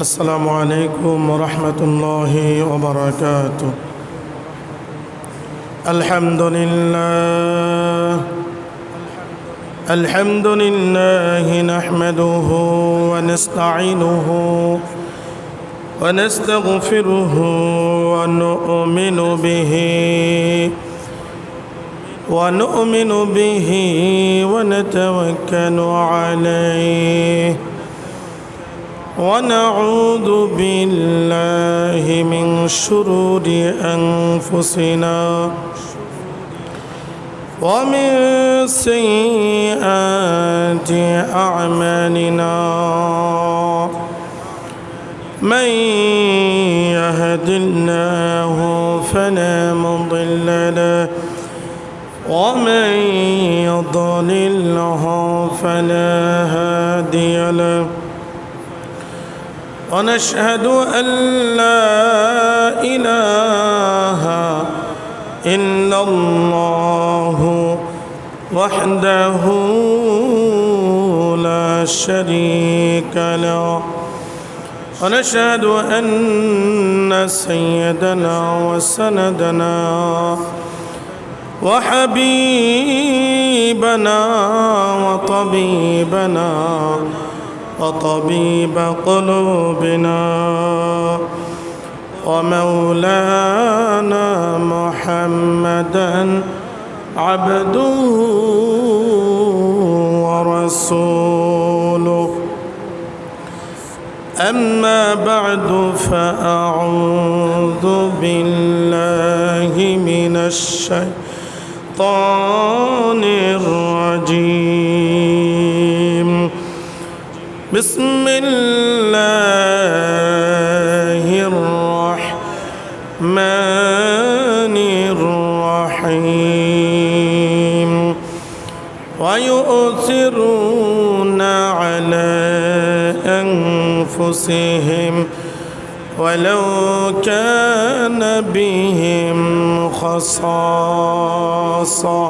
السلام عليكم ورحمة الله وبركاته. الحمد لله نحمده ونستعينه ونستغفره ونؤمن به ونتوكل عليه ونعوذ بالله من شرور أنفسنا ومن سيئات أعمالنا من يهد الله فلا مضل له ومن يضلله فلا هادي له ونشهد أن لا إله إلا الله وحده لا شريك له ونشهد أن سيدنا وسندنا وحبيبنا وطبيب قلوبنا ومولانا محمدا عبده ورسوله. أما بعد فأعوذ بالله من الشيطان الرجيم. بسم الله الرحمن الرحيم. ويؤثرون على أنفسهم ولو كان بهم خصاصة.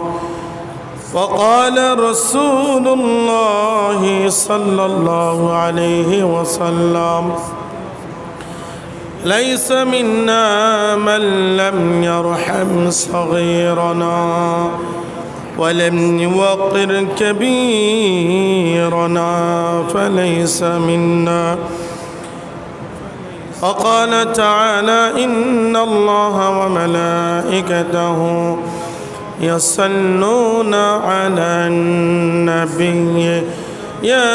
وقال رسول الله صلى الله عليه وسلم: ليس منا من لم يرحم صغيرنا ولم يوقر كبيرنا فليس منا. وقال تعالى: إن الله وملائكته يصلون على النبي يا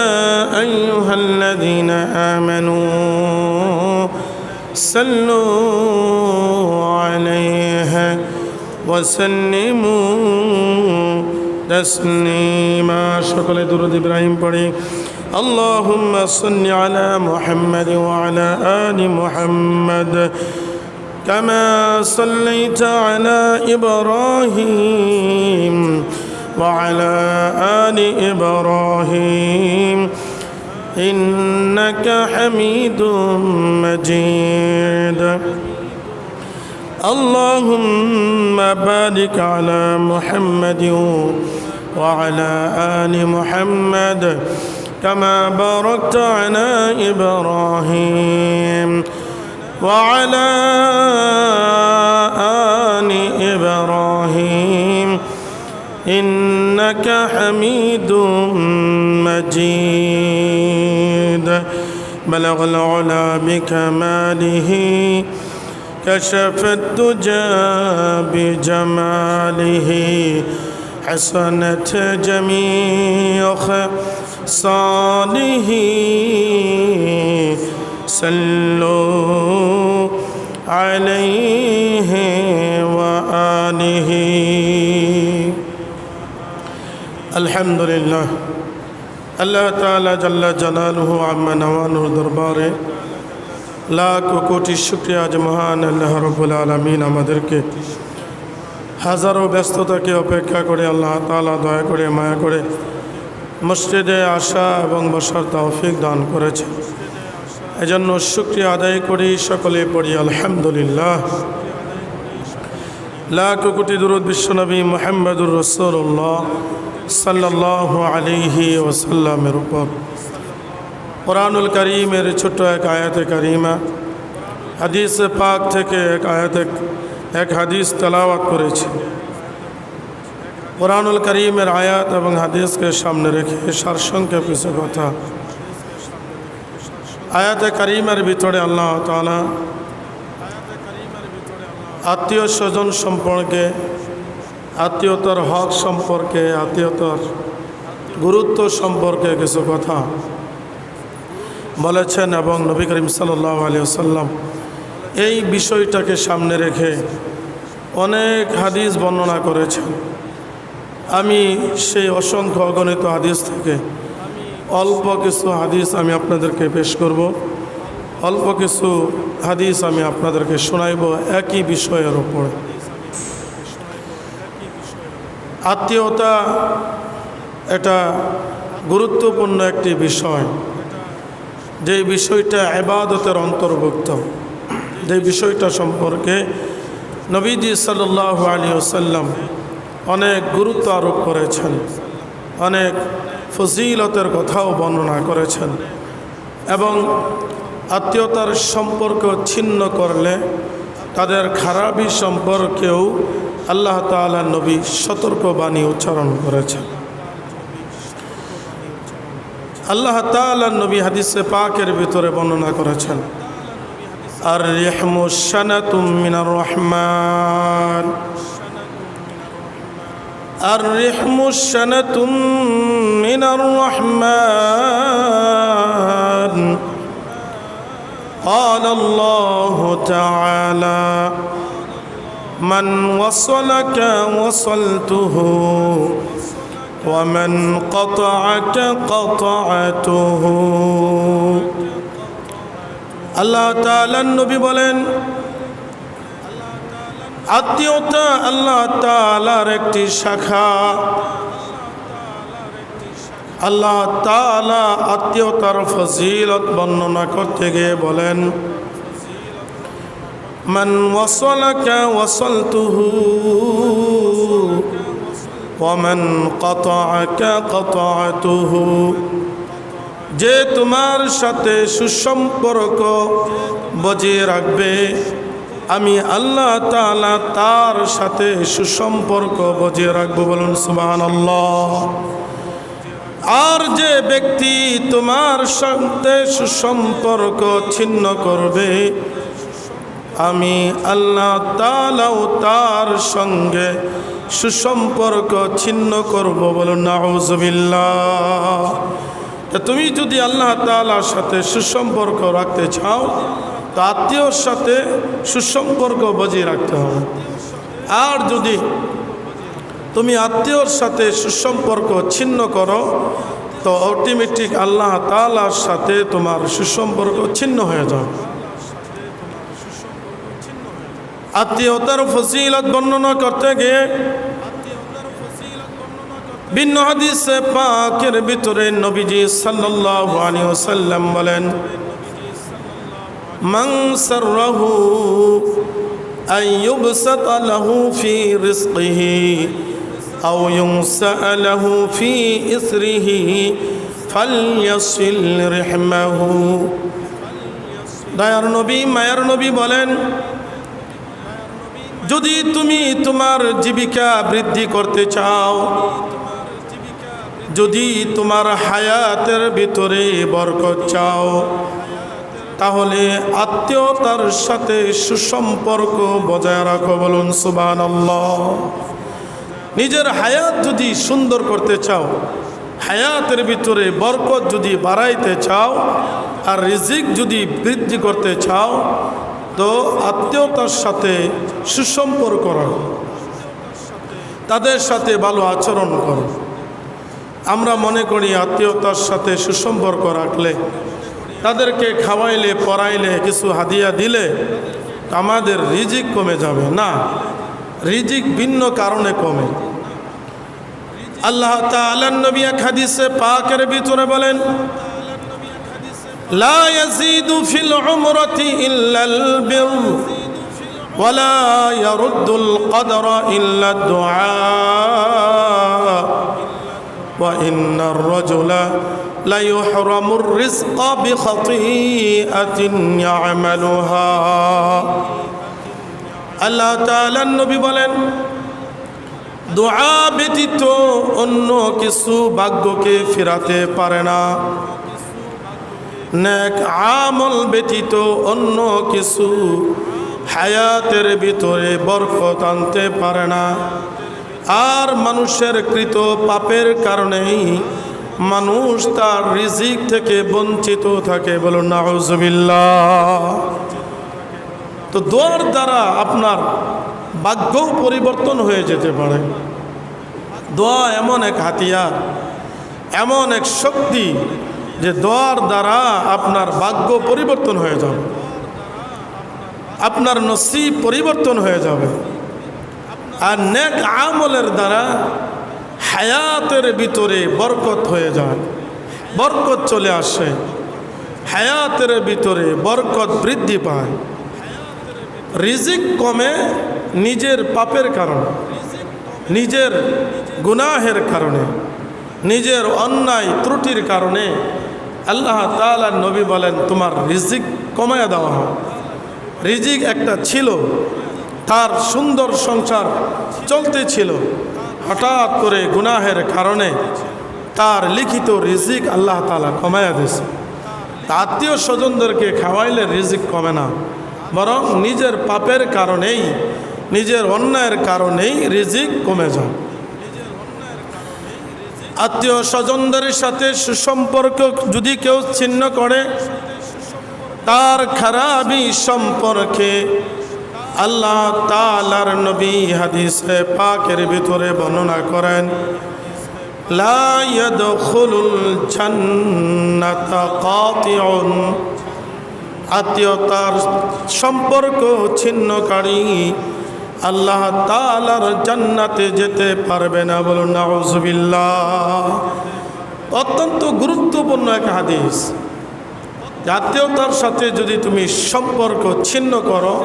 أيها الذين آمنوا صلوا عليه وسلموا تسليما. شكرا درود إبراهيم পড়ি। اللهم صل على محمد وعلى آل محمد كما صليت على إبراهيم وعلى آل إبراهيم إنك حميد مجيد. اللهم بارك على محمد وعلى آل محمد كما باركت على إبراهيم وعلى آل إبراهيم إنك حميد مجيد. بلغ العلا بكماله كشف الدجى بجماله حسنت جميع خصاله صلوا عليه وآله. الحمد لله আল্লাহ তাআলা জাল্লা জালালুহু আম্মা নওয়ানুর দরবারে লাখ কোটি শুকরিয়া আজ মহান আল্লাহ রাব্বুল আলামিন আমাদেরকে হাজারো ব্যস্ততাকে অপেক্ষা করে আল্লাহ তাআলা দয়া করে মায়া করে মসজিদে আসা এবং বসার তৌফিক দান করেছে। এজন্য শুকরিয়া আদায় করি, সকলে পড়ি আলহামদুলিল্লাহ। লাখ কোটি দুরূদ বিশ্বনবী মুহাম্মদুর রাসূলুল্লাহ সাল্লাল্লাহু আলাইহি ওয়াসাল্লামের উপর। কুরআনুল কারীমের ছোট্ট এক আয়াতে কারিমা, হাদিসে পাক থেকে এক হাদিস তেলাওয়াত করেছি। কুরআনুল কারীমের আয়াত এবং হাদিসকে সামনে রেখে সারসংক্ষেপ কিছু কথা। আয়াতে কারিমার ভিতরে আল্লাহ তাআলা আত্মীয় স্বজন সম্পর্কে, আত্মীয়তার হক সম্পর্কে, আত্মীয়তার গুরুত্ব সম্পর্কে কিছু কথা বলেছেন এবং নবী করিম সাল্লাল্লাহু আলাইহি ওয়াসাল্লাম এই বিষয়টাকে সামনে রেখে অনেক হাদিস বর্ণনা করেছেন। আমি সেই অসংখ্য অগণিত হাদিস থেকে অল্প কিছু হাদিস আমি আপনাদেরকে পেশ করব, অল্প কিছু হাদিস আমি আপনাদেরকে শোনাইব একই বিষয়ের ওপরে। আত্মীয়তা এটা গুরুত্বপূর্ণ একটি বিষয়, যে বিষয়টা ইবাদতের অন্তর্ভুক্ত, যে বিষয়টা সম্পর্কে নবীজি সাল্লাল্লাহু আলাইহি ওয়াসাল্লাম অনেক গুরুত্ব আরোপ করেছেন, অনেক ফজিলতের কথাও বর্ণনা করেছেন। এবং আত্মীয়তার সম্পর্ক ছিন্ন করলে তাদের খারাপি সম্পর্কেও আল্লাহ তাআলা নবী সতর্কবাণী উচ্চারণ করেছেন। আল্লাহ তাআলা নবী হাদিসে পাকের ভিতরে বর্ণনা করেছেন, আর রিহমু শানাতুম মিনার রহমান, আর রিহমু শানাতুম মিনার রহমান। قال الله تعالى من وصلك وصلته ومن قطعك قطعته। আল্লাহ তাআলা নবী বলেন, আত্মীয়তা আল্লাহ তাআলার একটি শাখা। আল্লাহ তাআলা আত্মীয়তার ফজিলত বর্ণনা করতে গিয়ে বলেন, মান ওয়াসালাকা ওয়াসালতুহু ওয়া মান কাতাআকা কাতাআতুহু। যে তোমার সাথে সুসম্পর্ক বজিয়ে রাখবে, আমি আল্লাহ তাআলা তার সাথে সুসম্পর্ক বজিয়ে রাখবো। বলুন সুবহানাল্লাহ। আর যে ব্যক্তি তোমার সাথে সুসম্পর্ক ছিন্ন করবে, আমি আল্লাহ তাআলাও তার সঙ্গে সুসম্পর্ক ছিন্ন করব। বলুন নাউযুবিল্লাহ। তুমি যদি আল্লাহ তাআলার সাথে সুসম্পর্ক রাখতে চাও, তো আত্মীয়র সাথে সুসম্পর্ক বজায় রাখতে হবে। আর যদি তুমি আত্মীয়র সাথে সুসম্পর্ক ছিন্ন করো, তো অটোমেটিক আল্লাহ তাআলার সাথে তোমার সুসম্পর্ক ছিন্ন হয়ে যাবে। আত্মীয়তার ফজিলত বর্ণনা করতে গিয়ে ভিন্ন হাদিসে পাকের ভিতরে নবীজি সাল্লাল্লাহু আলাইহি ওয়াসাল্লাম বলেন, মান সাররাহু আইয়ুবসাতা লাহু ফি রিজকিহি আও ইউনসা লাহু ফি ইসরিহি ফালইয়াসিল রাহমাহু। দয়ার নবী, মায়ার নবী বলেন, যদি তুমি তোমার জীবিকা বৃদ্ধি করতে চাও, যদি তোমার হায়াতের ভিতরে বরকত চাও, তাহলে আত্মীয়তার সাথে সুসম্পর্ক বজায় রাখো। বলুন সুবহানাল্লাহ। নিজের হায়াত যদি সুন্দর করতে চাও, হায়াতের ভিতরে বরকত যদি বাড়াইতে চাও, আর রিজিক যদি বৃদ্ধি করতে চাও, তো আত্মীয়তার সাথে সুসম্পর্ক রাখো, তাদের সাথে ভালো আচরণ করো। আমরা মনে করি আত্মীয়তার সাথে সুসম্পর্ক রাখলে, তাদেরকে খাওয়াইলে, পড়াইলে, কিছু হাদিয়া দিলে আমাদের রিজিক কমে যাবে। না, রিজিক ভিন্ন কারণে কমে। আল্লাহ তাআলা নবী এক হাদিসে পাকের ভিতরে বলেন, লা ইয়াজিদু ফিল উমরাতি ইল্লাল বির ওয়া লা ইয়ারুদ্দুল কদরা ইল্লা দুআ ওয়া ইন্নার রাজুলা লা ইউহরামুর রিজকা বিখাতিআতিন ইয়ামালুহা। আল্লাহ তাআলার নবী বলেন, দোয়া ব্যতীত অন্য কিছু ভাগ্যকে ফেরাতে পারে না, নেক আমল ব্যতীত অন্য কিছু হায়াতের ভিতরে বরকত আনতে পারে না। আর মানুষের কৃত পাপের কারণেই মানুষ তার রিজিক থেকে বঞ্চিত থাকে। বলুন নাউজুবিল্লাহ। তো দোয়ার দ্বারা আপনার ভাগ্যও পরিবর্তন হয়ে যেতে পারে। দোয়া এমন এক হাতিয়ার, এমন এক শক্তি যে দোয়ার দ্বারা আপনার ভাগ্য পরিবর্তন হয়ে যাবে, আপনার নসিব পরিবর্তন হয়ে যাবে। আর নেক আমলের দ্বারা হায়াতের ভিতরে বরকত হয়ে যায়, বরকত চলে আসে, হায়াতের ভিতরে বরকত বৃদ্ধি পায়। রিজিক কমে নিজের পাপের কারণে, নিজের গুনাহের কারণে, নিজের অন্যায় ত্রুটির কারণে। আল্লাহ তাআলার নবী বলেন, তোমার রিজিক কমায়া দেওয়া হয়। রিজিক একটা ছিল, তার সুন্দর সংসার চলতে ছিল, হঠাৎ করে গুনাহের কারণে তার লিখিত রিজিক আল্লাহ তাআলা কমায়া দিয়েছে। আত্মীয় স্বজনদেরকে খাওয়াইলে রিজিক কমে না, বরং নিজের পাপের কারণেই, নিজের অন্যায়ের কারণেই রিজিক কমে যায়। আত্মীয় স্বজনদের সাথে সুসম্পর্ক যদি কেউ ছিন্ন করে, তার খারাপি সম্পর্কে আল্লাহ তাআলার নবী হাদিসে পাকের ভিতরে বর্ণনা করেন, লা ইয়াদখুলুল জান্নাতা কাতিউন। আত্মীয়তার সম্পর্ক ছিন্নকারী আল্লাহ তাআলার জান্নাতে যেতে পারবে না। বলুন নাউজুবিল্লাহ। অত্যন্ত গুরুত্বপূর্ণ এক হাদিস। আত্মীয়তার সাথে যদি তুমি সম্পর্ক ছিন্ন করো,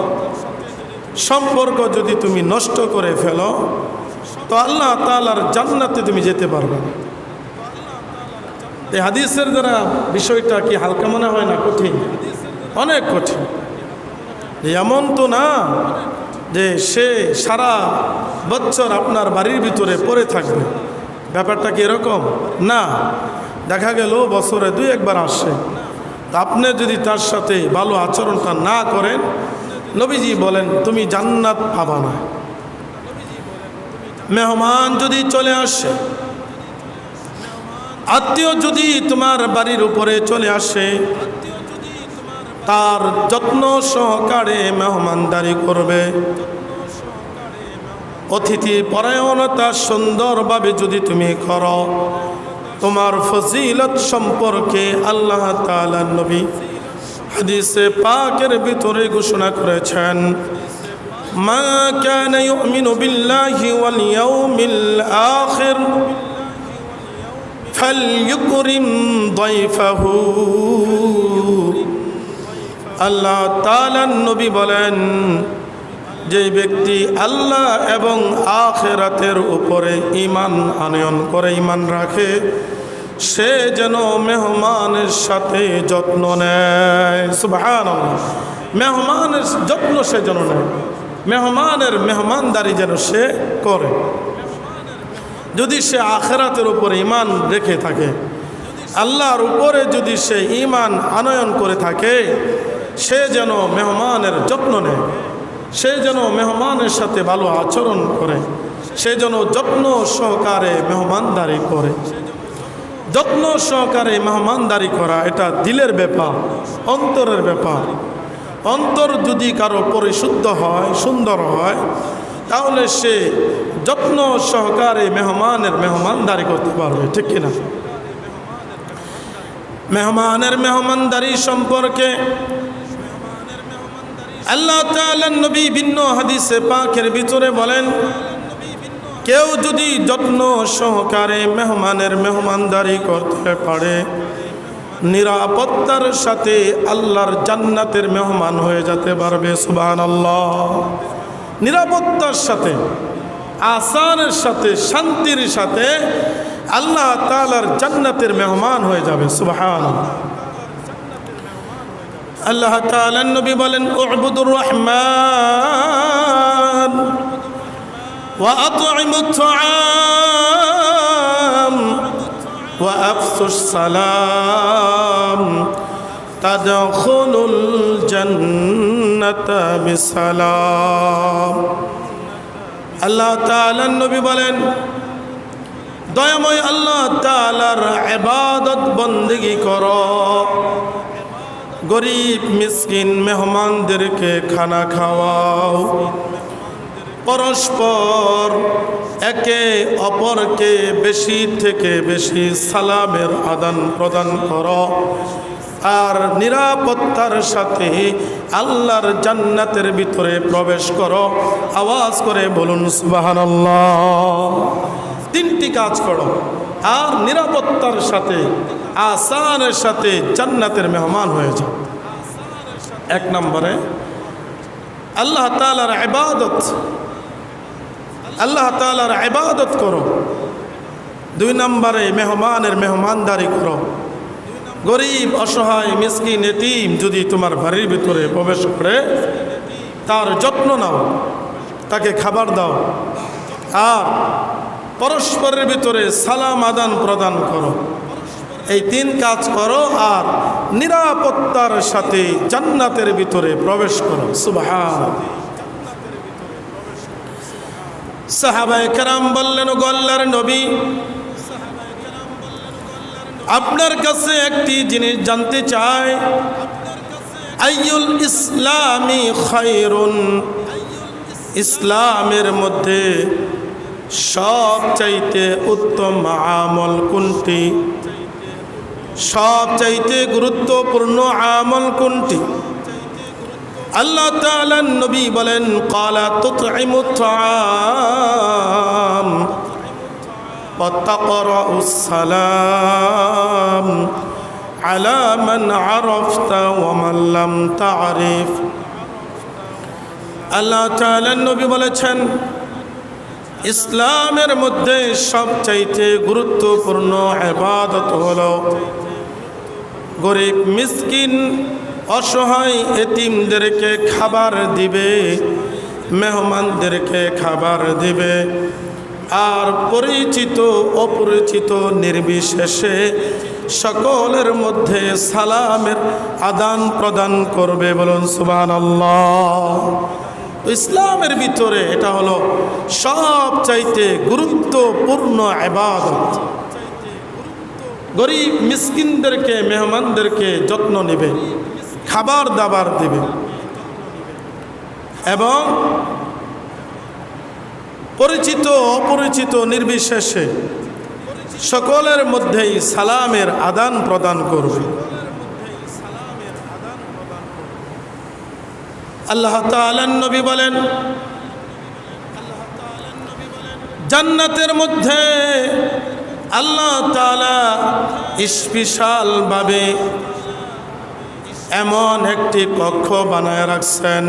সম্পর্ক যদি তুমি নষ্ট করে ফেলো, তো আল্লাহ তাআলার জান্নাতে তুমি যেতে পারবে না। এই হাদিসের দ্বারা বিষয়টা কি হালকা মনে হয় না? কঠিন, অনেক কঠিন। এমন তো না যে সে সারা বছর আপনার বাড়ির ভিতরে পড়ে থাকবে, ব্যাপারটা কি এরকম না। দেখা গেল বছরে 2-1 আসে। আপনি যদি তার সাথে ভালো আচরণটা না করেন, নবীজি বলেন তুমি জান্নাত পাবা না। মেহমান যদি চলে আসে, আত্মীয় যদি তোমার বাড়ির উপরে চলে আসে, তার যত্ন সহকারে মেহমানদারি করবে। অতিথি পরায়ণতা সুন্দরভাবে যদি তুমি করো, তোমার ফজিলত সম্পর্কে আল্লাহ তাআলার নবী হাদিসে পাকের ভিতরে ঘোষণা করেছেন, মা কানা ইউমিনু বিল্লাহি ওয়াল ইয়াউমিল আখির ফালইউকরিম দাইফাহু। আল্লাহ তাআলার নবী বলেন, যে ব্যক্তি আল্লাহ এবং আখিরাতের উপরে ঈমান আনয়ন করে, ঈমান রাখে, সে যেন মেহমানের সাথে যত্ন নেয়। সুবহানাল্লাহ। মেহমানের যত্ন সে যেন নেয়, মেহমানের মেহমানদারি যেন সে করে। যদি সে আখিরাতের উপরে ঈমান রেখে থাকে, আল্লাহর উপরে যদি সে ঈমান আনয়ন করে থাকে, সে যেন মেহমানের যত্ন নেয়, সে যেন মেহমানের সাথে ভালো আচরণ করে, সে যেন যত্ন সহকারে মেহমানদারি করে। যত্ন সহকারে মেহমানদারি করা এটা দিলের ব্যাপার, অন্তরের ব্যাপার। অন্তর যদি কারো পরিশুদ্ধ হয়, সুন্দর হয়, তাহলে সে যত্ন সহকারে মেহমানের মেহমানদারি করতে পারবে, ঠিক কিনা? মেহমানের মেহমানদারি সম্পর্কে আল্লাহ তাআলার নবী ভিন্ন হাদিসে পাকের ভিতরে বলেন, কেউ যদি যত্ন সহকারে মেহমানের মেহমানদারি করতে পারে, নিরাপত্তার সাথে আল্লাহর জান্নাতের মেহমান হয়ে যেতে পারবে। সুবহানাল্লাহ। নিরাপত্তার সাথে আসানের সাথে শান্তির সাথে আল্লাহ তাআলার জান্নাতের মেহমান হয়ে যাবে। সুবহানাল্লাহ। আল্লাহ তাআলার নবী বলেন উবুদুর রহমান ওয়া আত'ইমুত তুআম ওয়া আফসুস সালাম তাদখুলুল জান্নাতা বিসালাম। আল্লাহ তাআলার নবী বলেন দয়াময় আল্লাহ তাআলার ইবাদত বন্দেগী করো, গরিব মিসকিন মেহমানদেরকে খানা খাওয়াও, পরস্পর একে অপরকে বেশি থেকে বেশি সালামের আদান প্রদান করো, আর নিরাপত্তার সাথে আল্লাহর জান্নাতের ভিতরে প্রবেশ করো। আওয়াজ করে বলুন সুবহানাল্লাহ। তিনটি কাজ করো আর নিরাপত্তার সাথে আসানের সাথে জান্নাতের মেহমান হয়ে যাও। এক নম্বরে আল্লাহ তাআলার ইবাদত, আল্লাহ তাআলার ইবাদত করো। দুই নম্বরে মেহমানের মেহমানদারি করো। গরিব অসহায় মিসকিন এতিম যদি তোমার বাড়ির ভিতরে প্রবেশ করে তার যত্ন নাও, তাকে খাবার দাও, আর পরস্পরের ভিতরে সালাম আদান প্রদান করো। এই তিন কাজ করো আর নিরাপত্তার সাথে জান্নাতের ভিতরে প্রবেশ করো। সুবহানাল্লাহ। সাহাবায়ে কেরাম বললেন ও আল্লাহর নবী, আপনার কাছে একটি জিনিস জানতে চাই, আইয়ুল ইসলামি খায়রুন, ইসলামের মধ্যে সবচাইতে উত্তম আমল কোনটি, সবচাইতে গুরুত্বপূর্ণ আমল কোনটি? আল্লাহ তাআলার নবী বলেন ক্বালা তুতঈমুত তুআম ওয়া তাকরাউস সালাম আলা মান আরাফতা ওয়া মান লাম তা'রিফ। আল্লাহ তাআলার নবী বলেছেন ইসলামের মধ্যে সবচাইতে গুরুত্বপূর্ণ ইবাদত হলো গরিব মিসকিন অসহায় এতিমদেরকে খাবার দিবে, মেহমানদেরকে খাবার দিবে, আর পরিচিত অপরিচিত নির্বিশেষে সকলের মধ্যে সালামের আদান প্রদান করবে। বলুন সুবহানাল্লাহ। ইসলামের ভিতরে এটা হলো সবচাইতে গুরুত্বপূর্ণ ইবাদত। গরিব মিসকিনদেরকে মেহমানদেরকে যত্ন নেবে, খাবার দাবার দেবে, এবং পরিচিত অপরিচিত নির্বিশেষে সকলের মধ্যেই সালামের আদান প্রদান করবে। আল্লাহ তাআলার নবী বলেন জান্নাতের মধ্যে আল্লাহ তাআলা স্পেশাল ভাবে এমন একটি কক্ষ বানায় রাখছেন,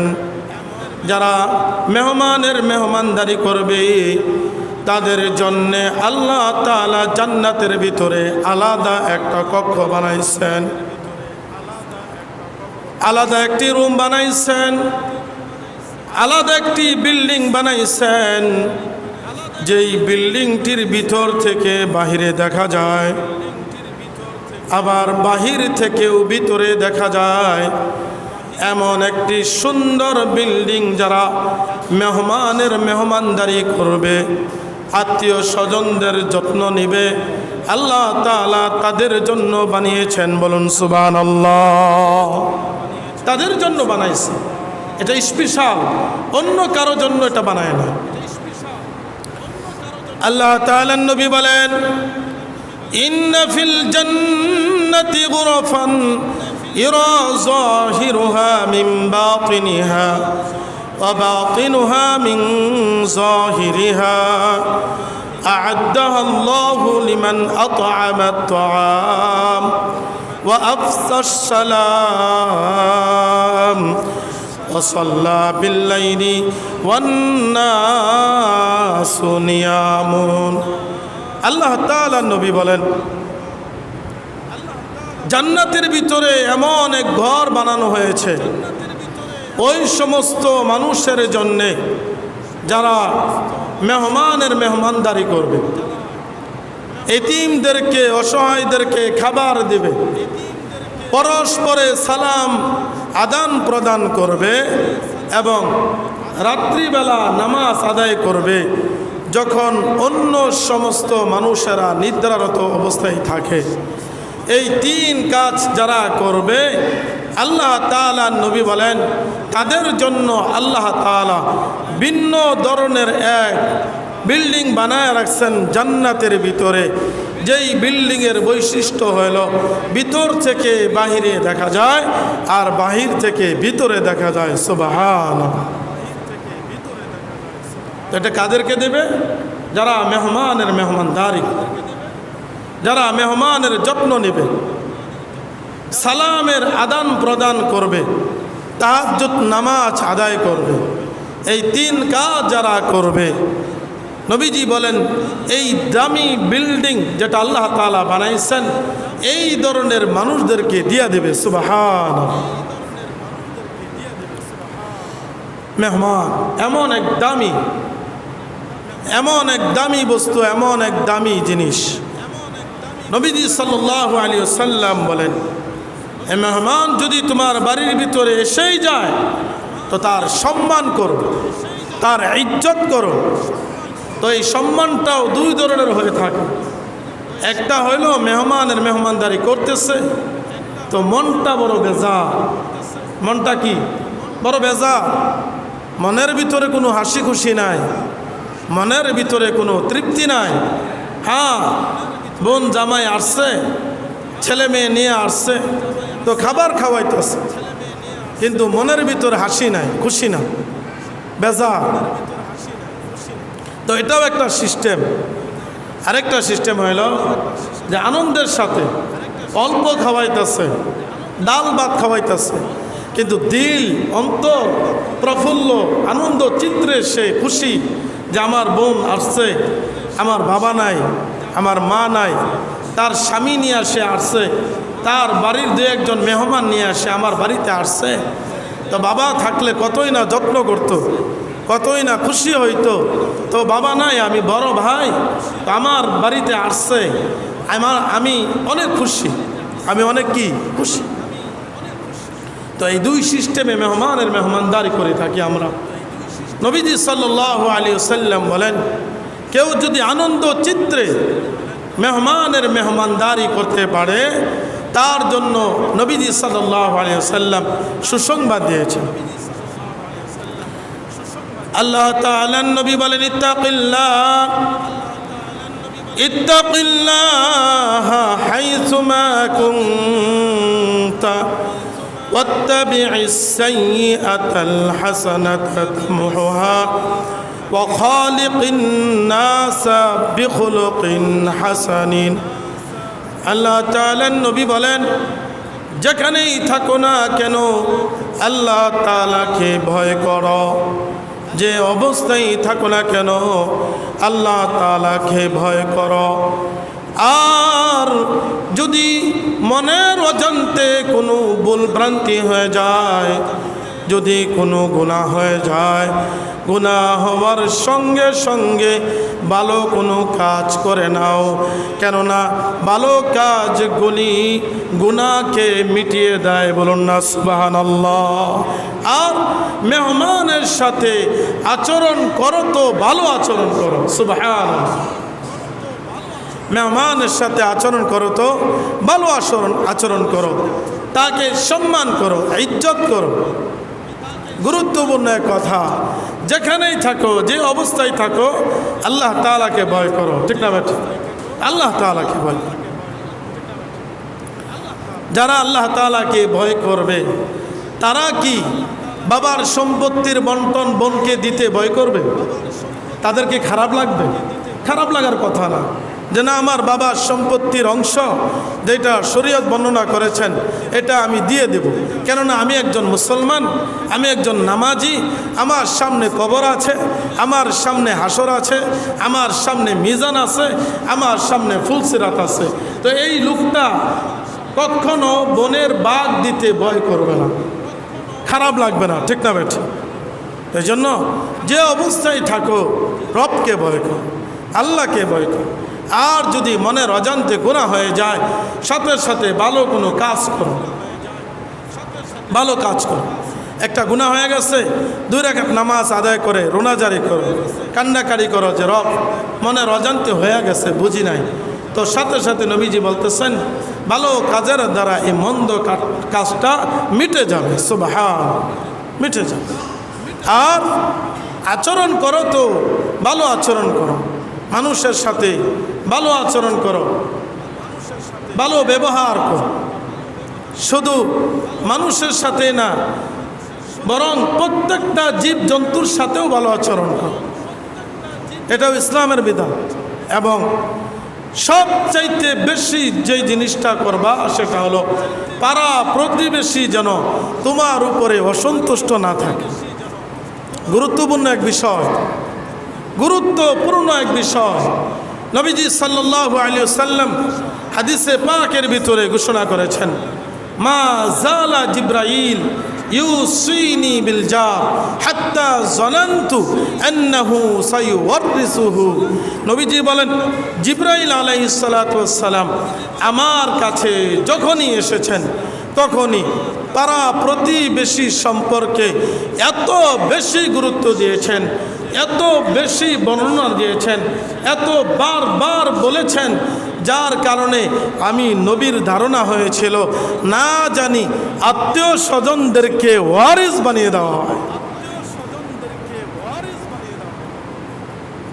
যারা মেহমানের মেহমানদারি করবে তাদের জন্যে আল্লাহ তাআলা জান্নাতের ভিতরে আলাদা একটা কক্ষ বানাইছেন, আলাদা একটি রুম বানাইছেন, আলাদা একটি বিল্ডিং বানাইছেন। যেই বিল্ডিংটির ভিতর থেকে বাহিরে দেখা যায়, আবার বাহির থেকেও ভিতরে দেখা যায়। এমন একটি সুন্দর বিল্ডিং যারা মেহমানের মেহমানদারি করবে, আত্মীয় স্বজনদের যত্ন নিবে, আল্লাহ তাআলা তাদের জন্য বানিয়েছেন। বলুন সুবহানাল্লাহ। তাদের জন্য বানাইছে, এটা স্পেশাল, অন্য কারো জন্য এটা বানায় না। আল্লাহ তাআলার নবী বলেন ইন্না ফিল জান্নাতি গুরফান ইরা যাহিরুহা মিন বাতিনিহা ওয়া বাতিনুহা মিন যাহিরিহা আ'আদ্দাহা আল্লাহু লিমান আত'আমা আত-তা'আম ওয়া আফসা আস-সালাম وصلى بالليل والناس نيام আল্লাহ তাআলা নবী বলেন জান্নাতের ভিতরে এমন এক ঘর বানানো হয়েছে ওই সমস্ত মানুষের জন্যে যারা মেহমানের মেহমানদারি করবে, এতিমদেরকে অসহায়দেরকে খাবার দেবে, পরস্পরে সালাম আদান প্রদান করবে এবং রাত্রিবেলা নামাজ আদায় করবে যখন অন্য সমস্ত মানুষেরা নিদ্রারত অবস্থায় থাকে। এই তিন কাজ যারা করবে আল্লাহ তাআলা নবী বলেন তাদের জন্য আল্লাহ তাআলা ভিন্ন ধরনের এক বিল্ডিং বানায় রাখছেন জান্নাতের ভিতরে, যেই বিল্ডিংয়ের বৈশিষ্ট্য হলো ভিতর থেকে বাহিরে দেখা যায় আর বাহির থেকে ভিতরে দেখা যায়। সুবহানাল্লাহ। এটা কাদেরকে দেবে? যারা মেহমানের মেহমানদারি, যারা মেহমানের যত্ন নেবে, সালামের আদান প্রদান করবে, তাহাজ্জুদ নামাজ আদায় করবে, এই তিন কাজ যারা করবে নবীজি বলেন এই দামি বিল্ডিং যেটা আল্লাহ তাআলা বানাইছেন এই ধরনের মানুষদেরকে দিয়া দেবে। সুবহানাল্লাহ। মেহমান এমন এক দামি বস্তু, এমন এক দামি জিনিস। নবীজি সাল্লাল্লাহু আলাইহি ওয়াসাল্লাম বলেন এই মেহমান যদি তোমার বাড়ির ভিতরে এসেই যায় তো তার সম্মান করো, তার ইজ্জত করো। তো এই সম্মানটাও দুই ধরনের হয়ে থাকে। একটা হইল মেহমানের মেহমানদারি করতেছে তো মনটা বড় বেজার, মনটা কি বড় বেজার, মনের ভিতরে কোনো হাসি খুশি নাই, মনের ভিতরে কোনো তৃপ্তি নাই। হ্যাঁ, বোন জামাই আসছে, ছেলে মেয়ে নিয়ে আসছে তো খাবার খাওয়াইতেছে, কিন্তু মনের ভিতরে হাসি নাই, খুশি না, বেজার। তো এটাও একটা সিস্টেম। আরেকটা সিস্টেম হইল যে আনন্দের সাথে অল্প খাওয়াইতেছে, ডাল ভাত খাওয়াইতেছে, কিন্তু দিল অন্তর প্রফুল্ল, আনন্দ চিত্রে সে খুশি যে আমার বোন আসছে, আমার বাবা নাই, আমার মা নাই, তার স্বামী নিয়ে আসে আসছে, তার বাড়ির দু একজন মেহমান নিয়ে আসে আমার বাড়িতে আসছে। তো বাবা থাকলে কতই না যত্ন করত, কতই না খুশি হইতো। তো বাবা নাই, আমি বড় ভাই, তো আমার বাড়িতে আসছে, আমি অনেক খুশি, আমি অনেক কি খুশি। তো এই দুই সিস্টেমে মেহমানের মেহমানদারি করে থাকি আমরা। নবীজি সাল্লাল্লাহু আলাইহি ওয়াসাল্লাম বলেন কেউ যদি আনন্দ চিত্রে মেহমানের মেহমানদারি করতে পারে তার জন্য নবীজি সাল্লাল্লাহু আলাইহি ওয়াসাল্লাম সুসংবাদ দিয়েছেন। আল্লাহ তাআলা নবী বলেন ইত্তাকিল্লাহ হাইসুমা কুনতা ওয়াত্তাবি'is সাইয়্যাতাল হাসানাতা তামহুহা ওয়া খালিকিন নাসা বিখুলুকিন হাসানিন। আল্লাহ তাআলা নবী বলেন যেখানেই থাকো না কেন আল্লাহ তাআলাকে ভয় করো, যে অবস্থায় থাকো না কেন আল্লাহ তাআলাকে ভয় করো। আর যদি মনের অজান্তে কোনো ভুল ভ্রান্তি হয়ে যায়, যদি কোনো গুনাহ হয়ে যায়, গুনাহ হওয়ার সঙ্গে সঙ্গে ভালো কোনো কাজ করে নাও, কেননা ভালো কাজগুলি গুনাহকে মিটিয়ে দেয়। বলুন না সুবহানাল্লাহ। আর মেহমানের সাথে আচরণ করো তো ভালো আচরণ করো। সুবহানাল্লাহ। মেহমানের সাথে আচরণ করো তো ভালো আচরণ করো, তাকে সম্মান করো, ইজ্জত করো। গুরুত্বপূর্ণ এক কথা, যেখানেই থাকো, যে অবস্থায় থাকো আল্লাহ তাআলাকে ভয় করো। ঠিক না বেটা? আল্লাহ তাআলাকে ভয় করো। যারা আল্লাহ তাআলাকে ভয় করবে তারা কি বাবার সম্পত্তির বন্টন বোনকে দিতে ভয় করবে? তাদেরকে খারাপ লাগবে? খারাপ লাগার কথা না। যে না, আমার বাবার সম্পত্তির অংশ যেটা শরীয়ত বর্ণনা করেছেন এটা আমি দিয়ে দেব, কেননা আমি একজন মুসলমান, আমি একজন নামাজি, আমার সামনে কবর আছে, আমার সামনে হাসর আছে, আমার সামনে মিজান আছে, আমার সামনে ফুলসিরাত আছে। তো এই লোকটা কখনো বনের বাঘ দিতে ভয় করবে না, খারাপ লাগবে না, ঠিক না বেঠি? এই জন্য যে অবস্থায় থাকো রবকে ভয় করো, আল্লাহকে ভয় করো। আর যদি মনের অজান্তে গুনাহ হয়ে যায়, সাথে সাথে ভালো কোনো কাজ করো, ভালো কাজ করো। একটা গুনাহ হয়ে গেছে, 2 রাকাত নামাজ আদায় করে রোনাজারি করো, কান্নাকারি করো যে রব মনের অজান্তে হয়ে গেছে, বুঝি নাই। তো সাথে সাথে নবীজি বলতেছেন ভালো কাজের দ্বারা এই মন্দ কাজটা মিটে যাবে, সুবহান, মিটে যাবে। আর আচরণ করো তো ভালো আচরণ করো, মানুষের সাথে ভালো আচরণ করো, ভালো ব্যবহার করো। শুধু মানুষের সাথে না, বরং প্রত্যেকটা জীব জন্তুর সাথেও ভালো আচরণ করো। এটাও ইসলামের বিধান। এবং সবচাইতে বেশি যেই জিনিসটা করবা সেটা হলো পাড়া প্রতিবেশী যেন তোমার উপরে অসন্তুষ্ট না থাকে। গুরুত্বপূর্ণ এক বিষয়, গুরুত্বপূর্ণ এক বিষয়। নবীজি সাল্লাল্লাহু আলাইহি ওয়াসাল্লাম হাদিসে পাকের ভিতরে ঘোষণা করেছেন, মা জালা জিব্রাইল ইউসিনি বিল জার হাত্তা জানান্তু আন্নাহু সায়ুওয়ারিসুহু। নবীজি বলেন, জিব্রাইল আলাইহিস সালাতু ওয়াস সালাম আমার কাছে যখনই এসেছেন তখনই পাড়া প্রতিবেশী সম্পর্কে এত বেশি গুরুত্ব দিয়েছেন, এত বেশি বর্ণনা দিয়েছেন, এত বারবার বলেছেন, যার কারণে আমি নবীর ধারণা হয়েছিল না জানি আত্মীয় স্বজনদেরকে ওয়ারিস বানিয়ে দেওয়া হয়।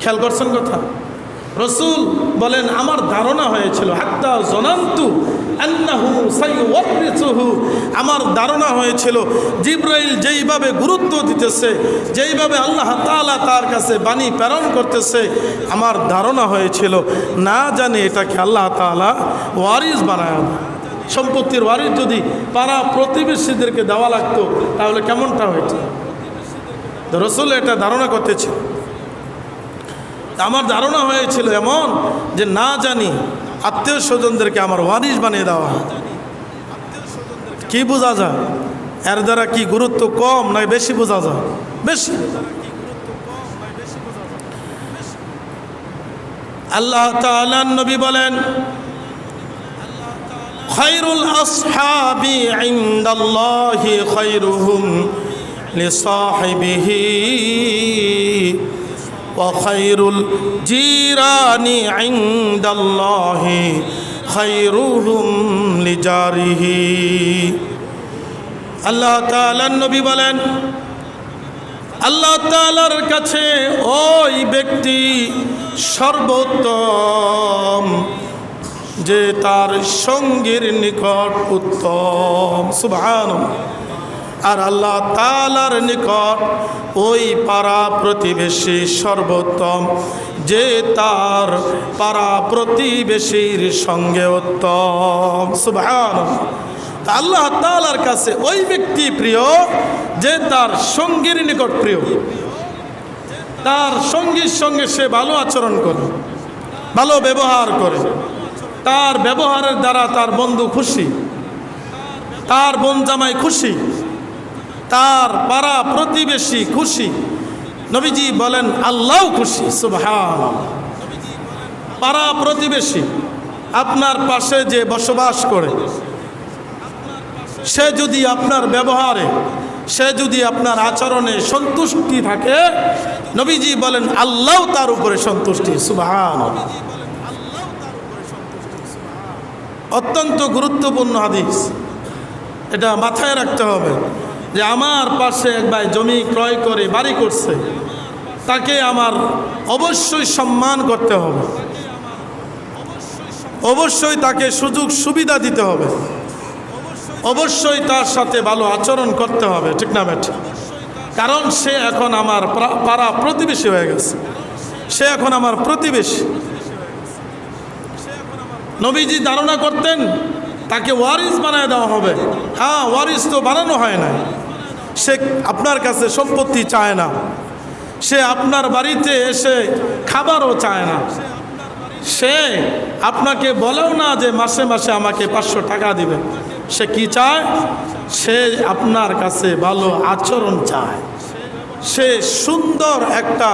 খেয়াল করছেন কথা? রসুল বলেন আমার ধারণা হয়েছিল, হাত্তা জনান্তু আন্নাহু সায়ুওয়ারিসুহু, আমার ধারণা হয়েছিল জিব্রাইল যেইভাবে গুরুত্ব দিতেছে, যেইভাবে আল্লাহ তাআলা তার কাছে বাণী প্রেরণ করতেছে, আমার ধারণা হয়েছিল না জানি এটাকে আল্লাহ তাআলা ওয়ারিস বানায়। সম্পত্তির ওয়ারিস যদি পাড়া প্রতিবেশীদেরকে দেওয়া লাগতো তাহলে কেমনটা হইতো? রসুল এটা ধারণা করতেছিল। আমার ধারণা হয়েছিল এমন যে না জানি আত্মীয় স্বজনদেরকে আমার ওয়ারিস বানিয়ে দেওয়া। কি বোঝা যায় এর দ্বারা? কি গুরুত্ব কম না বেশি বোঝা যায়? বেশি। আল্লাহ তাআলা নবী বলেন, খায়রুল আসহাবি ইনদাল্লাহি খায়রুহুম লিসাহিবিহি ওয়া খায়রুল জিরানি ইনদাল্লাহি খায়রুহুম লিজারিহি। আল্লাহ তাআলা নবী বলেন, আল্লাহ তাআলার কাছে ওই ব্যক্তি সর্বোত্তম যে তার সঙ্গীর নিকট উত্তম। সুবহানাল্লাহ। আর আল্লাহ তাআলার নিকট ওই পাড়া প্রতিবেশী সর্বোত্তম যে তার পাড়া প্রতিবেশীর সঙ্গে উত্তম। সুবহানাল্লাহ। আল্লাহ তাআলার কাছে ওই ব্যক্তি প্রিয় যে তার সঙ্গীর নিকট প্রিয়, তার সঙ্গীর সঙ্গে সে ভালো আচরণ করে, ভালো ব্যবহার করে, তার ব্যবহারের দ্বারা তার বন্ধু খুশি, তার বোন জামাই খুশি, তার পাড়া প্রতিবেশী খুশি। নবীজি বলেন আল্লাহও খুশি। সুবহানাল্লাহ। পাড়া প্রতিবেশী আপনার পাশে যে বসবাস করে, সে যদি আপনার ব্যবহারে, সে যদি আপনার আচরণে সন্তুষ্টি থাকে, নবীজি বলেন আল্লাহ তার উপরে সন্তুষ্টি। সুবহানাল্লাহ। অত্যন্ত গুরুত্বপূর্ণ হাদিস, এটা মাথায় রাখতে হবে যে আমার পাশে এক ভাই জমি ক্রয় করে বাড়ি করছে, তাকে আমার অবশ্যই সম্মান করতে হবে, অবশ্যই তাকে সুযোগ সুবিধা দিতে হবে, অবশ্যই তার সাথে ভালো আচরণ করতে হবে, ঠিক না বেঠিক? কারণ সে এখন আমার পাড়া প্রতিবেশী হয়ে গেছে, সে এখন আমার প্রতিবেশী। নবীজি ধারণা করতেন তাকে ওয়ারিস বানায় দেওয়া হবে। হ্যাঁ, ওয়ারিস তো বানানো হয় না। সে আপনার কাছে সম্পত্তি চায় না, সে আপনার বাড়িতে এসে খাবারও চায় না, সে আপনাকে বলেও না যে মাসে মাসে আমাকে 500 টাকা দিবে। সে কি চায়? সে আপনার কাছে ভালো আচরণ চায়, সে সুন্দর একটা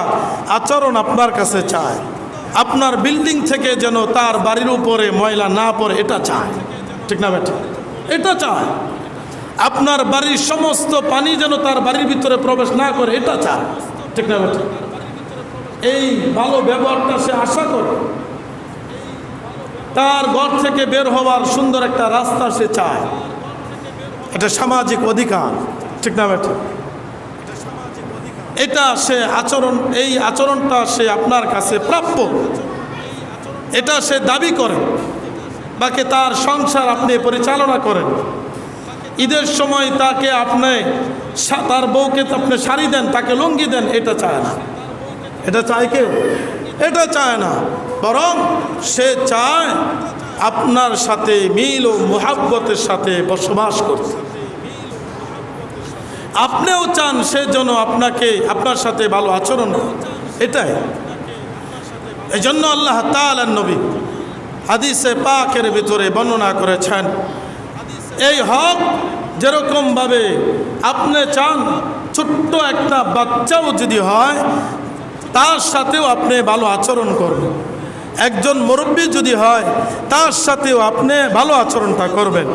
আচরণ আপনার কাছে চায়। আপনার বিল্ডিং থেকে যেন তার বাড়ির উপরে ময়লা না পড়ে এটা চায়, ঠিক না বেটা? এটা চায়। আপনার বাড়ির সমস্ত পানি যেন তার বাড়ির ভিতরে প্রবেশ না করে এটা চায়, ঠিক না বেটা? এই ভালো ব্যবহারটা সে আশা করে। তার ঘর থেকে বের হওয়ার সুন্দর একটা রাস্তা সে চায়। এটা সামাজিক অধিকার, ঠিক না বেটা? এটা সে আচরণ, এই আচরণটা সে আপনার কাছে প্রাপ্য, এটা সে দাবি করে। বাকি তার সংসার আপনি পরিচালনা করেন। ঈদের সময় তাকে আপনি, তার বউকে আপনি শাড়ি দেন, তাকে লুঙ্গি দেন, এটা চায় না। এটা চায় কেউ? এটা চায় না। বরং সে চায় আপনার সাথে মিল ও মুহাব্বতের সাথে বসবাস করতে। আপনিও চান সে যেন আপনার সাথে ভালো আচরণ, এটাই। এই জন্য আল্লাহ তাআলার নবী হাদিসে পাকের ভিতরে বর্ণনা করেছেন, এই হক যেরকমভাবে আপনি চান ছোট্ট একটা বাচ্চাও যদি হয় তার সাথেও আপনি ভালো আচরণ করবেন। একজন মুরব্বী যদি হয় তার সাথেও আপনি ভালো আচরণটা করবেন।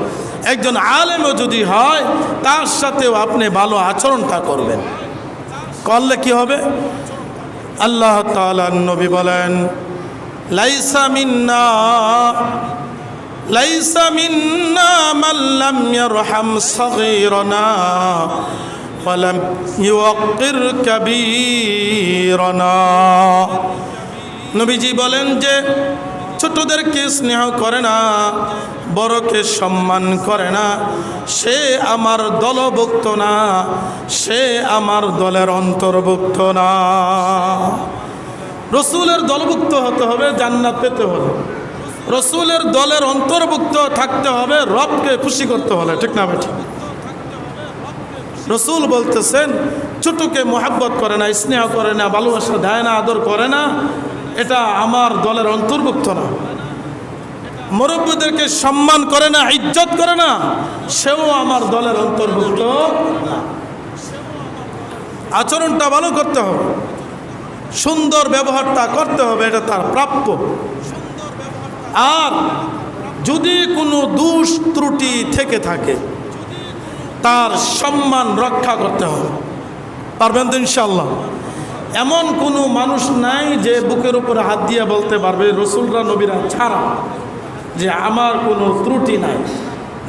একজন আলেমও যদি হয় তার সাথেও আপনি ভালো আচরণটা করবেন। করলে কি হবে? আল্লাহ তাআলার নবী বলেন, লাইসা মিন্না মান লাম ইয়ারহাম সাগীরানা ওয়া লাম ইউক্কির কাবীরানা। নবীজি বলেন যে ছোটদেরকে স্নেহ করে না, বড়কে সম্মান করে না, সে আমার দলভুক্ত না, সে আমার দলের অন্তর্ভুক্ত না। রসুলের দলভুক্ত হতে হবে জান্নাত পেতে হলে, রসুলের দলের অন্তর্ভুক্ত থাকতে হবে রবকে খুশি করতে হলে, ঠিক না বেঠিক? রসুল বলতেছেন ছোটকে মোহাব্বত করে না, স্নেহ করে না, ভালোবাসা দেয় না, আদর করে না, এটা আমার দলের অন্তর্ভুক্ত না। মুরব্বীদেরকে সম্মান করে না, ইজ্জত করে না, সেও আমার দলের অন্তর্ভুক্ত না। আচরণটা ভালো করতে হবে, সুন্দর ব্যবহারটা করতে হবে, এটা তার প্রাপ্য। আর যদি কোনো দোষ ত্রুটি থেকে থাকে তার সম্মান রক্ষা করতে হবে। পারবেন তো ইনশাআল্লাহ? এমন কোনো মানুষ নাই যে বুকের উপরে হাত দিয়ে বলতে পারবে রসুলরা নবীরা ছাড়া যে আমার কোনো ত্রুটি নাই,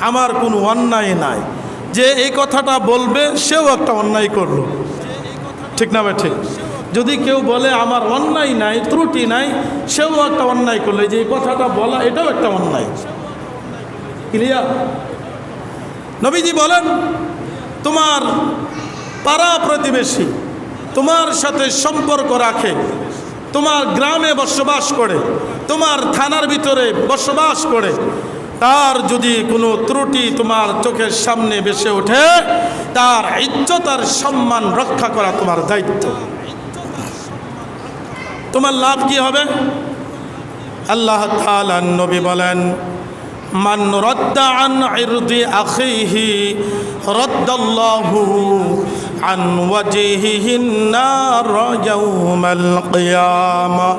আমার কোনো অন্যায় নাই। যে এই কথাটা বলবে সেও একটা অন্যায় করলো, ঠিক না ভাই? ঠিক। যদি কেউ বলে আমার অন্যায় নাই, ত্রুটি নাই, সেও একটা অন্যায় করলো। যে এই কথাটা বলা এটাও একটা অন্যায়। ক্লিয়ার? নবীজি বলেন তোমার পাড়া প্রতিবেশী তোমার সাথে সম্পর্ক রাখে, তোমার গ্রামে বসবাস করে, তোমার থানার ভিতরে বসবাস করে, তার যদি কোনো ত্রুটি তোমার চোখের সামনে ভেসে ওঠে, তার ইজ্জত আর সম্মান রক্ষা করা তোমার দায়িত্ব। তোমার লাভ কি হবে? আল্লাহ তাআলা নবী বলেন, মান রাদ্দা আন ইরদি আখিহি রাদ্দাল্লাহু আন ওয়াজহিহিন নার ইয়াউমাল কিয়ামাহ।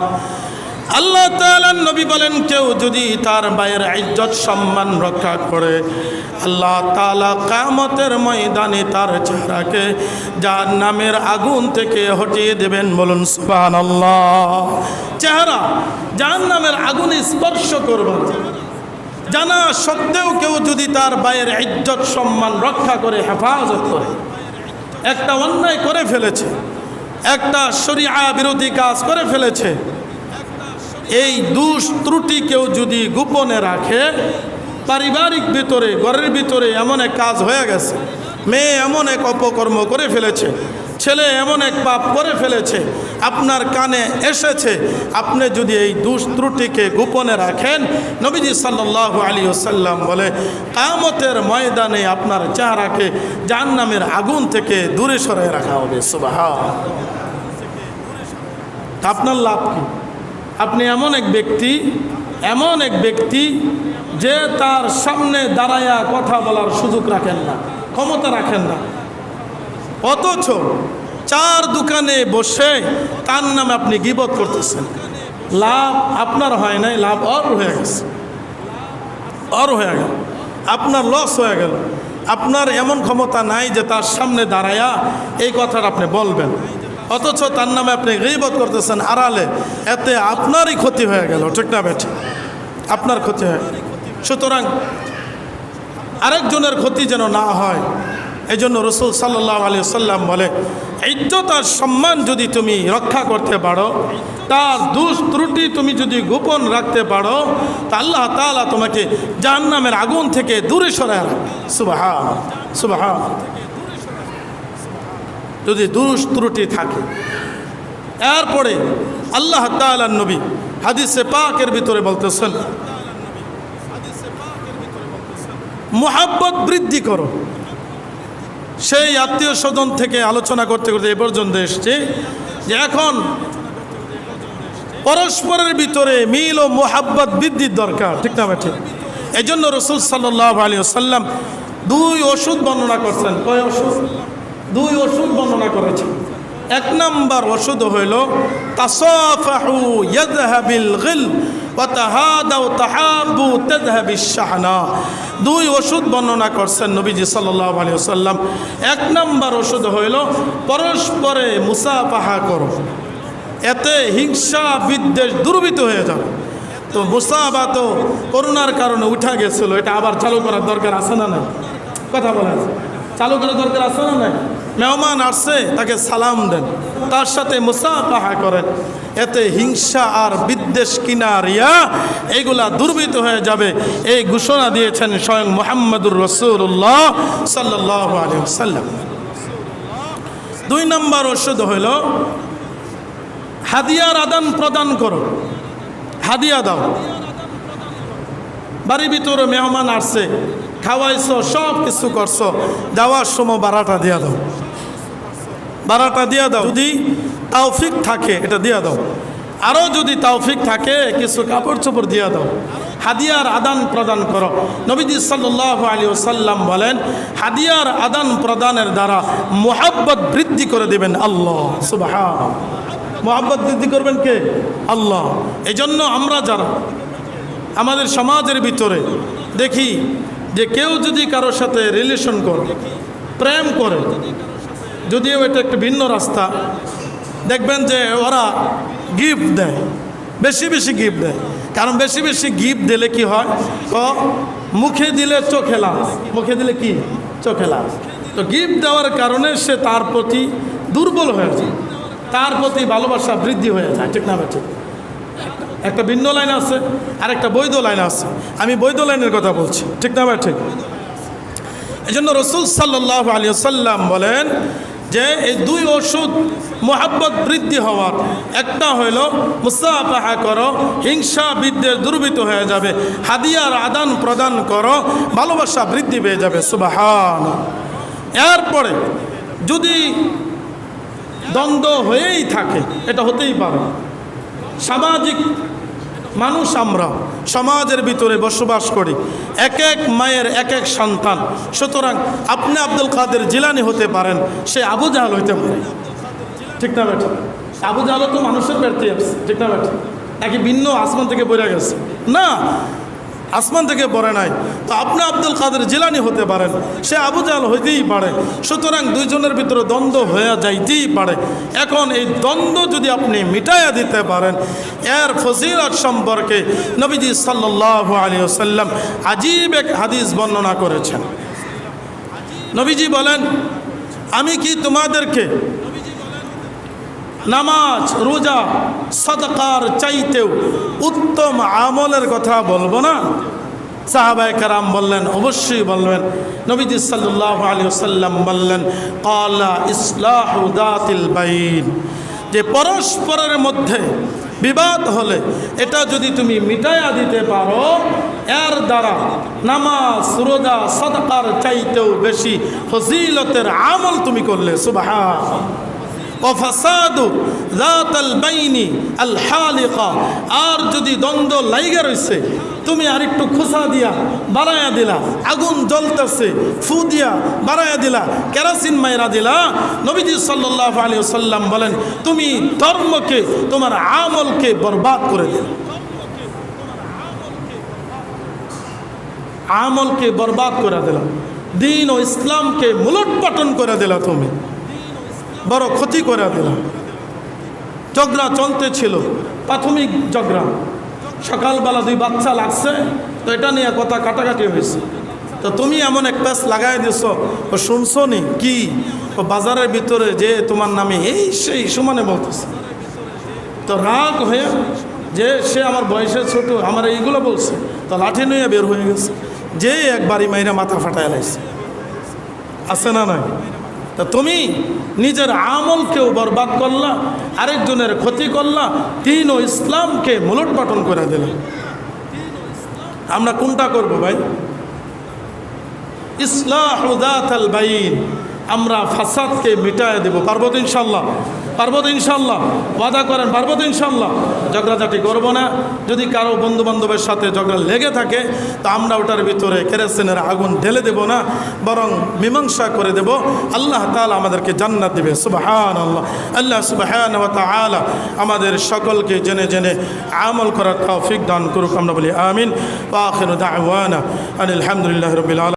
আল্লাহ তাআলার নবী বলেন, কেউ যদি তার ভাইয়ের ইজ্জত সম্মান রক্ষা করে, আল্লাহ তাআলা কিয়ামতের ময়দানে তার চেহারাকে জাহান্নামের আগুন থেকে হটিয়ে দেবেন। বলুন সুবহানাল্লাহ। চেহারা জাহান্নামের আগুনে স্পর্শ করবে। জানা সত্ত্বেও কেউ যদি তার ভাইয়ের ইজ্জত সম্মান রক্ষা করে, হেফাজত করে, একটা অন্যায় করে ফেলেছে, একটা শরিয়া বিরোধী কাজ করে ফেলেছে, এই দোষ ত্রুটি কেউ যদি গোপনে রাখে, পারিবারিক ভিতরে ঘরের ভিতরে এমন এক কাজ হয়ে গেছে, মেয়ে এমন এক অপকর্ম করে ফেলেছে, ছেলে এমন এক পাপ করে ফেলেছে, আপনার কানে এসেছে, আপনি যদি এই দোষ ত্রুটিকে গোপনে রাখেন, নবীজি সাল্লাল্লাহু আলাইহি ওয়াসাল্লাম বলে কিয়ামতের ময়দানে আপনার চেহারাকে জাহান্নামের আগুন থেকে দূরে সরিয়ে রাখা হবে। সুবহানাল্লাহ। আপনার লাভ কি? আপনি এমন এক ব্যক্তি যে তার সামনে দাঁড়ায়া কথা বলার সুযোগ রাখেন না, ক্ষমতা রাখেন না, অথচ চার দোকানে বসে তার নামে আপনি গীবত করতেছেন। লাভ আপনার হয় নাই, লাভ ওর হয়ে গেছে, আপনার লস হয়ে গেল। আপনার এমন ক্ষমতা নাই যে তার সামনে দাঁড়ায়া এই কথাটা আপনি বলবেন, অথচ তার নামে আপনি গীবত করতেছেন আড়ালে, এতে আপনারই ক্ষতি হয়ে গেল। ঠিক না বেঠিক? আপনার ক্ষতি হয়। সুতরাং আরেকজনের ক্ষতি যেন না হয়, এই জন্য রাসূল সাল্লাল্লাহু আলাইহি ওয়াসাল্লাম বলে ইজ্জত আর সম্মান যদি তুমি রক্ষা করতে পারো, তার দোষ ত্রুটি তুমি যদি গোপন রাখতে পারো, তা আল্লাহ তাআলা তোমাকে জাহান্নামের আগুন থেকে দূরে সরায় রাখবে। সুবহানাল্লাহ, সুবহানাল্লাহ। যদি দোষ ত্রুটি থাকে। এরপরে আল্লাহ তাআলার নবী হাদিসে পাকের ভিতরে বলতেছেন, মুহাব্বত বৃদ্ধি করো। সেই আত্মীয় স্বজন থেকে আলোচনা করতে করতে এ পর্যন্ত এসছে যে এখন পরস্পরের ভিতরে মিল ও মুহাব্বত বৃদ্ধির দরকার। ঠিক না ভাই? ঠিক। এই জন্য রাসূল সাল্লাল্লাহু আলাইহি ওয়াসাল্লাম দুই ওষুধ বর্ণনা করছেন। কয় ওষুধ? দুই ওষুধ বর্ণনা করেছেন। এক নম্বর ওষুধ হইল তাসাফাহু ইয়াযহাবিল গিল ওয়া তাহাদাউ তাহাব্বু তাযহাবিশ শাহনা। দুই ওষুধ বর্ণনা করছেন নবীজি সাল্লাল্লাহু আলাইহি ওয়াসাল্লাম। এক নম্বর ওষুধ হইল পরস্পরে মুসাফাহা করো, এতে হিংসা বিদ্বেষ দূরীভূত হয়ে যাবে। তো মুসাফা তো করোনার কারণে উঠা গেছিল, এটা আবার চালু করার দরকার আছে না নাই? কথা বলা আছে, চালু করার দরকার আছে না নাই? মেহমান আসছে, তাকে সালাম দেন, তার সাথে মুসাফাহা করেন, এতে হিংসা আর বিদ্বেষ কিনা রিয়া এইগুলা দুর্বৃত হয়ে যাবে। এই ঘোষণা দিয়েছেন স্বয়ং মুহাম্মদুর রাসূলুল্লাহ সাল্লাল্লাহু আলাইহি ওয়াসাল্লাম। দুই নম্বর ওষুধ হইল হাদিয়ার আদান প্রদান করো, হাদিয়া দাও। বাড়ির ভিতরে মেহমান আসছে, খাওয়াইছো, সব কিছু করছো, যাওয়ার সময় ভাড়াটা দিয়া দাও, ভাড়াটা দিয়া দাও। যদি তৌফিক থাকে এটা দিয়া দাও, আরও যদি তৌফিক থাকে কিছু কাপড় চোপড় দিয়া দাও। হাদিয়ার আদান প্রদান করো। নবীজি সাল্লাল্লাহু আলাইহি ওয়াসাল্লাম বলেন হাদিয়ার আদান প্রদানের দ্বারা মুহাব্বত বৃদ্ধি করে দিবেন আল্লাহ। সুবহানাল্লাহ। মুহাব্বত বৃদ্ধি করবেন কে? আল্লাহ। এই জন্য আমরা যারা আমাদের সমাজের ভিতরে দেখি যে কেউ যদি কারোর সাথে রিলেশন করে, প্রেম করে, যদিও এটা একটা ভিন্ন রাস্তা, দেখবেন যে ওরা গিফট দেয়, বেশি বেশি গিফট দেয়। কারণ বেশি বেশি গিফট দিলে কি হয়, মুখে দিলে চোখে লাভ, মুখে দিলে কি চোখে লাভ। তো গিফট দেওয়ার কারণে সে তার প্রতি দুর্বল হয়ে যায়, তার প্রতি ভালোবাসা বৃদ্ধি হয়ে যায়। ঠিক না ভাই? ঠিক। একটা ভিন্ন লাইন আছে আর একটা বৈধ লাইন আছে, আমি বৈধ লাইনের কথা বলছি। ঠিক না ভাই? ঠিক। এই জন্য রাসূল সাল্লাল্লাহু আলাইহি ওয়াসাল্লাম বলেন যে এই দুই ওষুধ মুহাব্বত বৃদ্ধি হওয়ার, একটা হইল মুসাফাহা করো, হিংসা বিদ্বেষ দূরীভূত হয়ে যাবে। হাদিয়ার আদান প্রদান করো, ভালোবাসা বৃদ্ধি পেয়ে যাবে। সুবহানাল্লাহ। এরপরে যদি দ্বন্দ্ব হয়েই থাকে, এটা হতেই পারে, সামাজিক মানুষ, আমরা সমাজের ভিতরে বসবাস করি, এক এক মায়ের এক এক সন্তান। সুতরাং আপনি আব্দুল কাদের জিলানী হতে পারেন, সে আবু জাহল হইতে পারে। ঠিক না বেটা? আবু জাহল তো মানুষের পেটে আসছে। ঠিক না বেটা? নাকি ভিন্ন আসমান থেকে পড়ে গেছে? না, আসমান থেকে পড়ে নাই। তো আপনি আব্দুল কাদের জিলানী হতে পারেন, সে আবু জাহল হইতেই পারে। সুতরাং দুইজনের ভিতরে দ্বন্দ্ব হয়ে যাইতেই পারে। এখন এই দ্বন্দ্ব যদি আপনি মিটাইয়া দিতে পারেন, এর ফজিলত সম্পর্কে নবীজি সাল্লাল্লাহু আলাইহি ওয়াসাল্লাম আজীব এক হাদিস বর্ণনা করেছেন। নবীজি বলেন, আমি কি তোমাদেরকে নামাজ, রোজা, সাদাকার চাইতেও উত্তম আমলের কথা বলবো না? সাহাবায়ে কেরাম বললেন, অবশ্যই বলবেন। নবীজি সাল্লাল্লাহু আলাইহি ওয়াসাল্লাম বললেন, ক্বালা ইসলাহু যাতিল বাইন, যে পরস্পরের মধ্যে বিবাদ হলে এটা যদি তুমি মিটাইয়া দিতে পারো, এর দ্বারা নামাজ, রোজা, সাদকার চাইতেও বেশি ফজিলতের আমল তুমি করলে। সুবহানাল্লাহ। ওয়াফাসাদু যাতাল বাইনি আল হালিকা, আর যদি দ্বন্দ্ব লাইগা রইছে, তুমি আরেকটু খোসা দিয়া বাড়াইয়া দিলা, আগুন জ্বলতেছে ফু দিয়া বাড়াইয়া দিলা, কেরাসিন মাইরা দিলা, নবীজি সাল্লাল্লাহু আলাইহি ওয়াসাল্লাম বলেন তুমি ধর্মকে, তোমার আমলকে বরবাদ করে দিলা। আমলকে বরবাদ করে দিলা, দিন ও ইসলামকে মুলটপাটন করে দিলা, তুমি বড় ক্ষতি করে দিলাম। ঝগড়া চলতেছিল, প্রাথমিক ঝগড়া, সকালবেলা 2 বাচ্চা লাগছে, তো এটা নিয়ে কথা কাটাকাটি হয়েছে। তো তুমি এমন এক প্যাচ লাগাই দিছ, ও শুনছো নি কি, ও বাজারের ভিতরে যে তোমার নামে এই সেই সমানে বলতেছে। তো রাগ হয়ে যে সে আমার বয়সে ছোট, আমার এইগুলো বলছে, তো লাঠি নিয়ে বের হয়ে গেছে, যে একবারই মাইরা মাথা ফাটায় লাইছে। আছে না নয়? তা তুমি নিজের আমলকেও বরবাদ করলা, আরেকজনের ক্ষতি করলা, দিন ও ইসলামকে মুলটপাটন করে দিলে। আমরা কোনটা করব ভাই? ইসলাহু যাতাল বাইন, আমরা ফাসাদকে মিটায় দেব। পারবো তো ইনশাল্লাহ? পারবো তো ইনশাল্লাহ? ওয়াদা করেন, পারবো তো ইনশাল্লাহ? ঝগড়াঝাটি করবো না। যদি কারো বন্ধু বান্ধবের সাথে ঝগড়া লেগে থাকে, তো আমরা ওটার ভিতরে কেরোসিনের আগুন ঢেলে দেব না, বরং মীমাংসা করে দেব। আল্লাহ তাআলা আমাদেরকে জান্নাত দেবে। সুবহানাল্লাহ। আল্লাহ সুবহানাহু ওয়া তাআলা আমাদের সকলকে জেনে জেনে আমল করার তৌফিক দান করুক। আমরা বলি আমিন। ওয়া আখিরু দাওয়ানা আনিল হামদুলিল্লাহি রাব্বিল আলামিন।